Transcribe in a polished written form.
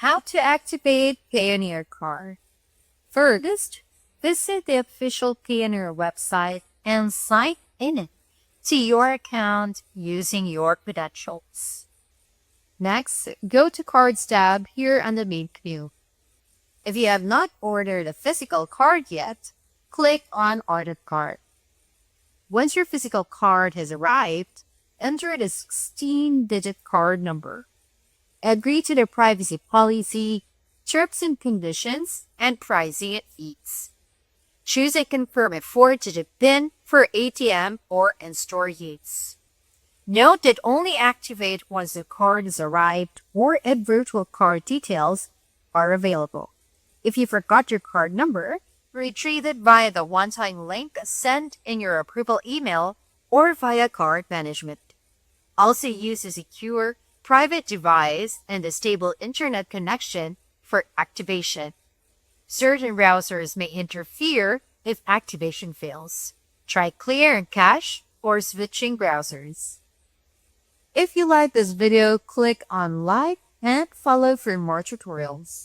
How to activate Payoneer card. First, visit the official Payoneer website and sign in to your account using your credentials. Next, go to Cards tab here on the main menu. If you have not ordered a physical card yet, click on Order Card. Once your physical card has arrived, enter the 16-digit card number. Agree to the privacy policy, terms and conditions, and pricing and fees. Choose and confirm a 4-digit PIN for ATM or in-store use. Note that only activate once the card has arrived or if virtual card details are available. If you forgot your card number, retrieve it via the one-time link sent in your approval email or via card management. Also use a secure, private device and a stable internet connection for activation. Certain browsers may interfere if activation fails. Try Clear and Cache or switching browsers. If you like this video, click on like and follow for more tutorials.